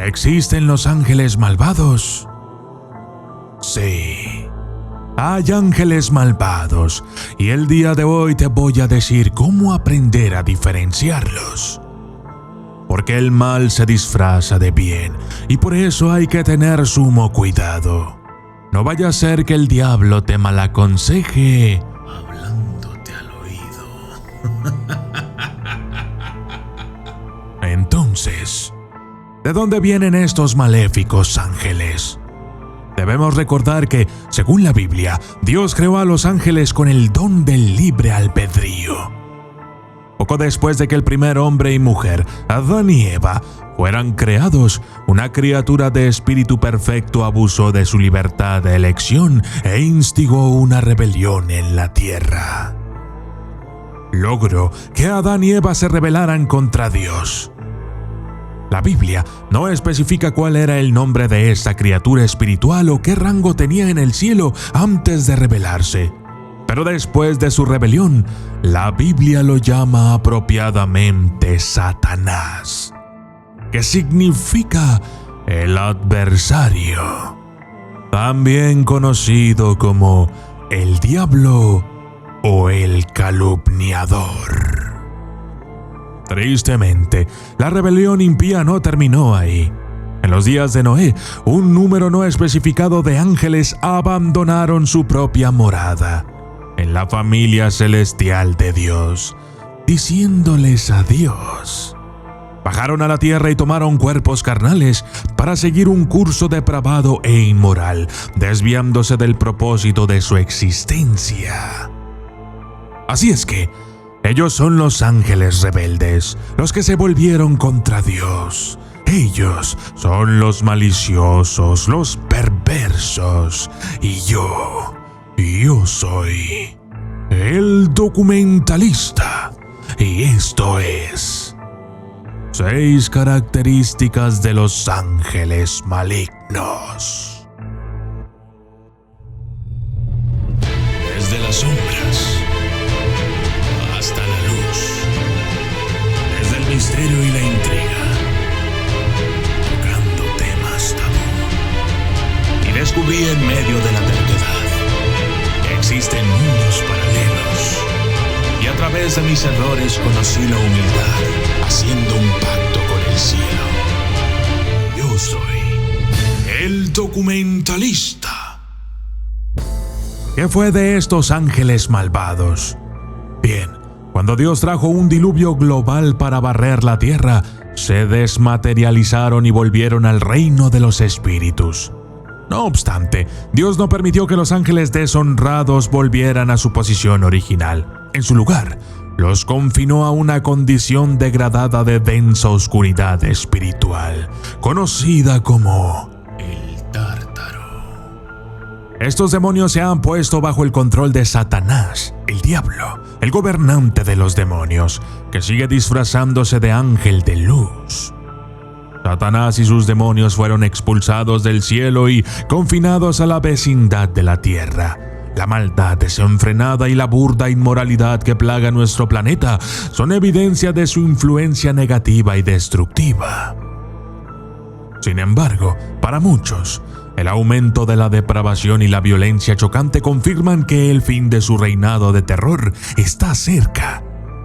¿Existen los ángeles malvados? Sí, hay ángeles malvados y el día de hoy te voy a decir cómo aprender a diferenciarlos. Porque el mal se disfraza de bien y por eso hay que tener sumo cuidado. No vaya a ser que el diablo te malaconseje hablándote al oído. Entonces, ¿de dónde vienen estos maléficos ángeles? Debemos recordar que, según la Biblia, Dios creó a los ángeles con el don del libre albedrío. Poco después de que el primer hombre y mujer, Adán y Eva, fueran creados, una criatura de espíritu perfecto abusó de su libertad de elección e instigó una rebelión en la tierra. Logró que Adán y Eva se rebelaran contra Dios. La Biblia no especifica cuál era el nombre de esta criatura espiritual o qué rango tenía en el cielo antes de rebelarse. Pero después de su rebelión, la Biblia lo llama apropiadamente Satanás, que significa el adversario, también conocido como el diablo o el calumniador. Tristemente, la rebelión impía no terminó ahí. En los días de Noé, un número no especificado de ángeles abandonaron su propia morada en la familia celestial de Dios, diciéndoles adiós. Bajaron a la tierra y tomaron cuerpos carnales para seguir un curso depravado e inmoral, desviándose del propósito de su existencia. Así es que, ellos son los ángeles rebeldes, los que se volvieron contra Dios. Ellos son los maliciosos, los perversos. Y yo soy el documentalista. Y esto es 6 características de los ángeles malignos. Desde las sombras hasta la luz, desde el misterio y la intriga, tocando temas tabú. Y descubrí en medio de la terquedad que existen mundos paralelos. Y a través de mis errores conocí la humildad, haciendo un pacto con el cielo. Yo soy el documentalista. ¿Qué fue de estos ángeles malvados? Bien, cuando Dios trajo un diluvio global para barrer la tierra, se desmaterializaron y volvieron al reino de los espíritus. No obstante, Dios no permitió que los ángeles deshonrados volvieran a su posición original. En su lugar, los confinó a una condición degradada de densa oscuridad espiritual, conocida como el tártaro. Estos demonios se han puesto bajo el control de Satanás, el diablo, el gobernante de los demonios, que sigue disfrazándose de ángel de luz. Satanás y sus demonios fueron expulsados del cielo y confinados a la vecindad de la tierra. La maldad desenfrenada y la burda inmoralidad que plaga nuestro planeta son evidencia de su influencia negativa y destructiva. Sin embargo, para muchos, el aumento de la depravación y la violencia chocante confirman que el fin de su reinado de terror está cerca.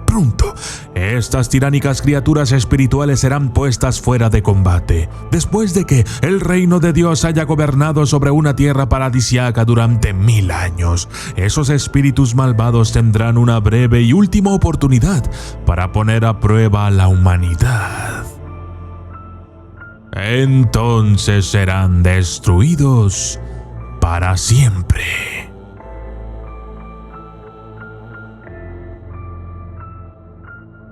Pronto, estas tiránicas criaturas espirituales serán puestas fuera de combate, después de que el reino de Dios haya gobernado sobre una tierra paradisiaca durante 1000 años. Esos espíritus malvados tendrán una breve y última oportunidad para poner a prueba a la humanidad. Entonces serán destruidos para siempre.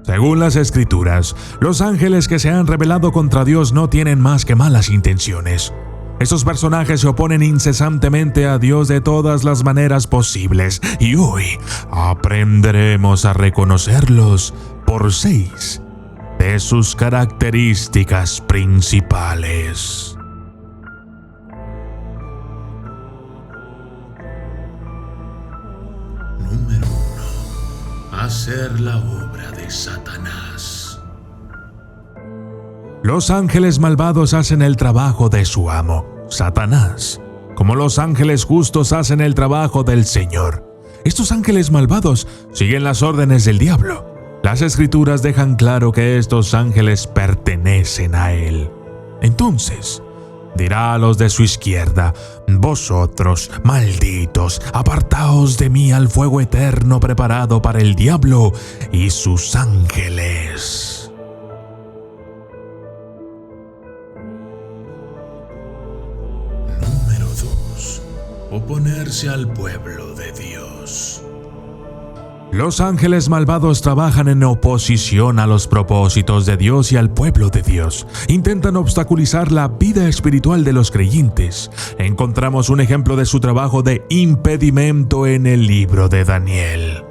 Según las Escrituras, los ángeles que se han rebelado contra Dios no tienen más que malas intenciones. Estos personajes se oponen incesantemente a Dios de todas las maneras posibles, y hoy aprenderemos a reconocerlos por 6 de sus características principales. Número 1. Hacer la obra de Satanás. Los ángeles malvados hacen el trabajo de su amo, Satanás, como los ángeles justos hacen el trabajo del Señor. Estos ángeles malvados siguen las órdenes del diablo. Las Escrituras dejan claro que estos ángeles pertenecen a él. Entonces, dirá a los de su izquierda: vosotros, malditos, apartaos de mí al fuego eterno preparado para el diablo y sus ángeles. Número 2. Oponerse al pueblo de Dios. Los ángeles malvados trabajan en oposición a los propósitos de Dios y al pueblo de Dios. Intentan obstaculizar la vida espiritual de los creyentes. Encontramos un ejemplo de su trabajo de impedimento en el libro de Daniel.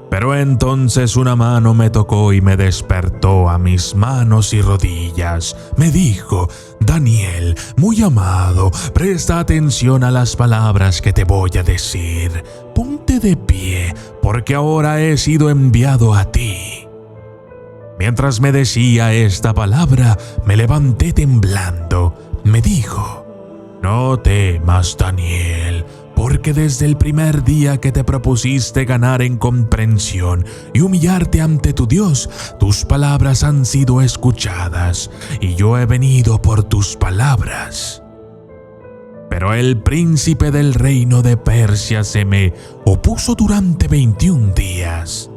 Pero entonces una mano me tocó y me despertó a mis manos y rodillas. Me dijo: Daniel, muy amado, presta atención a las palabras que te voy a decir. Ponte de pie, porque ahora he sido enviado a ti. Mientras me decía esta palabra, me levanté temblando. Me dijo: no temas, Daniel, porque desde el primer día que te propusiste ganar en comprensión y humillarte ante tu Dios, tus palabras han sido escuchadas, y yo he venido por tus palabras. Pero el príncipe del reino de Persia se me opuso durante 21 días.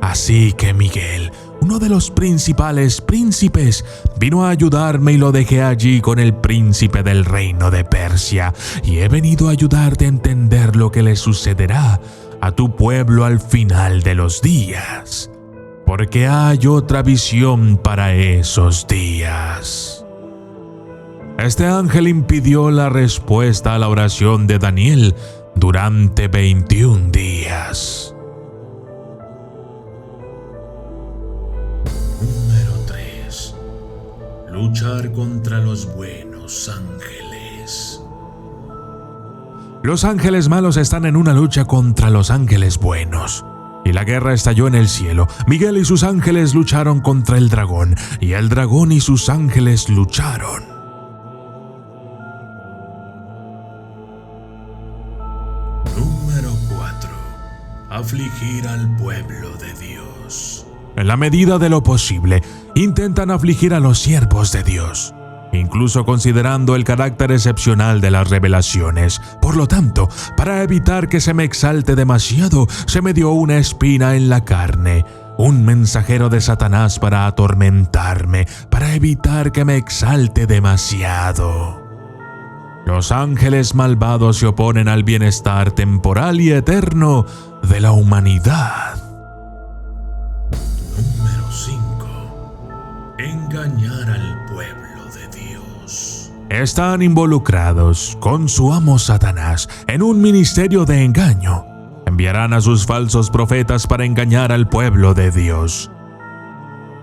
Así que Miguel, uno de los principales príncipes, vino a ayudarme y lo dejé allí con el príncipe del reino de Persia, y he venido a ayudarte a entender lo que le sucederá a tu pueblo al final de los días, porque hay otra visión para esos días. Este ángel impidió la respuesta a la oración de Daniel durante 21 días. Número 3. Luchar contra los buenos ángeles. Los ángeles malos están en una lucha contra los ángeles buenos. Y la guerra estalló en el cielo. Miguel y sus ángeles lucharon contra el dragón, y el dragón y sus ángeles lucharon. Número 4. Afligir al pueblo de Dios. En la medida de lo posible, intentan afligir a los siervos de Dios, incluso considerando el carácter excepcional de las revelaciones. Por lo tanto, para evitar que se me exalte demasiado, se me dio una espina en la carne, un mensajero de Satanás para atormentarme, para evitar que me exalte demasiado. Los ángeles malvados se oponen al bienestar temporal y eterno de la humanidad. Número 5. Engañar al pueblo de Dios. Están involucrados con su amo Satanás en un ministerio de engaño. Enviarán a sus falsos profetas para engañar al pueblo de Dios.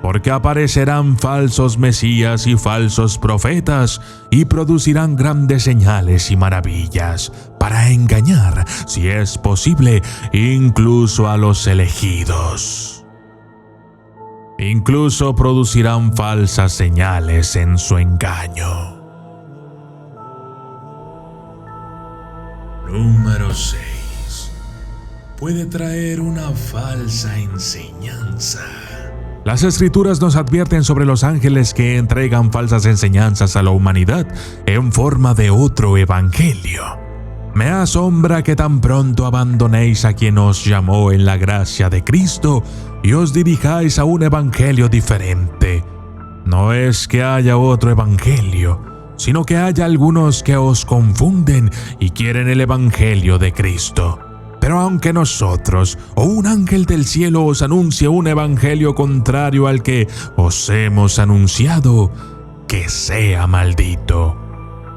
Porque aparecerán falsos mesías y falsos profetas y producirán grandes señales y maravillas para engañar, si es posible, incluso a los elegidos. Incluso producirán falsas señales en su engaño. Número 6. Puede traer una falsa enseñanza. Las Escrituras nos advierten sobre los ángeles que entregan falsas enseñanzas a la humanidad en forma de otro evangelio. Me asombra que tan pronto abandonéis a quien os llamó en la gracia de Cristo y os dirijáis a un evangelio diferente. No es que haya otro evangelio, sino que haya algunos que os confunden y quieren el evangelio de Cristo. Pero aunque nosotros o un ángel del cielo os anuncie un evangelio contrario al que os hemos anunciado, que sea maldito.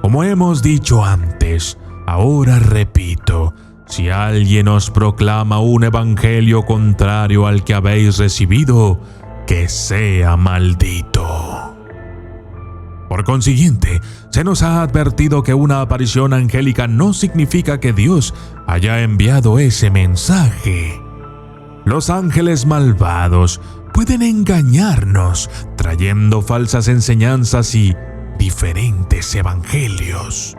Como hemos dicho antes, ahora repito, si alguien os proclama un evangelio contrario al que habéis recibido, que sea maldito. Por consiguiente, se nos ha advertido que una aparición angélica no significa que Dios haya enviado ese mensaje. Los ángeles malvados pueden engañarnos, trayendo falsas enseñanzas y diferentes evangelios.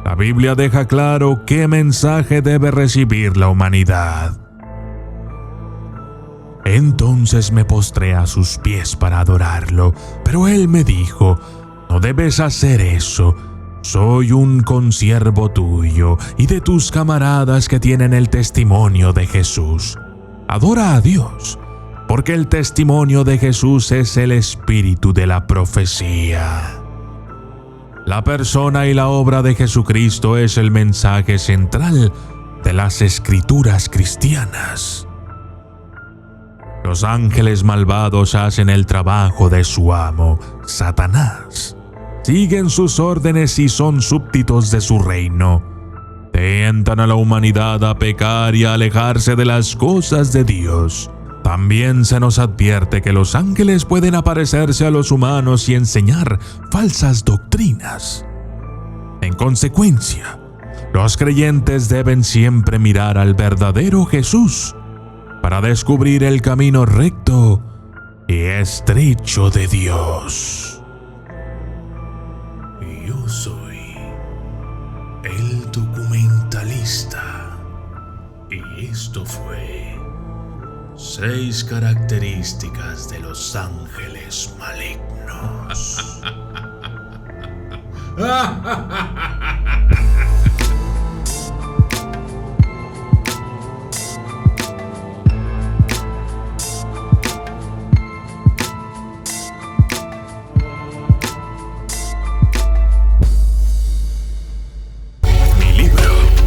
La Biblia deja claro qué mensaje debe recibir la humanidad. Entonces me postré a sus pies para adorarlo, pero él me dijo: no debes hacer eso. Soy un consiervo tuyo y de tus camaradas que tienen el testimonio de Jesús. Adora a Dios, porque el testimonio de Jesús es el espíritu de la profecía. La persona y la obra de Jesucristo es el mensaje central de las escrituras cristianas. Los ángeles malvados hacen el trabajo de su amo, Satanás. Siguen sus órdenes y son súbditos de su reino. Tientan a la humanidad a pecar y a alejarse de las cosas de Dios. También se nos advierte que los ángeles pueden aparecerse a los humanos y enseñar falsas doctrinas. En consecuencia, los creyentes deben siempre mirar al verdadero Jesús para descubrir el camino recto y estrecho de Dios. Yo soy el documentalista y esto fue 6 características de los ángeles malignos.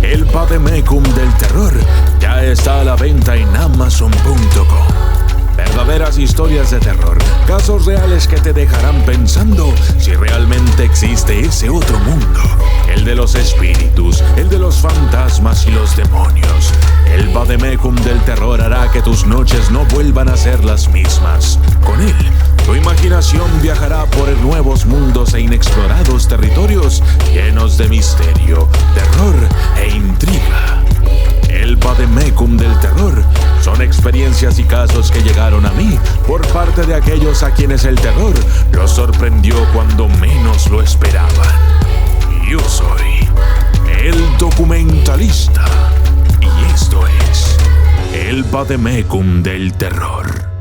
El Vademecum del terror ya está a la venta en Amazon.com. Verdaderas historias de terror, casos reales que te dejarán pensando si realmente existe ese otro mundo, el de los espíritus, el de los fantasmas y los demonios. El Vademecum del terror hará que tus noches no vuelvan a ser las mismas. Con él, tu imaginación viajará por nuevos mundos e inexplorados territorios llenos de misterio, terror e intriga. El Vademecum del terror son experiencias y casos que llegaron a mí por parte de aquellos a quienes el terror los sorprendió cuando menos lo esperaban. Yo soy el documentalista y esto es el Vademecum del terror.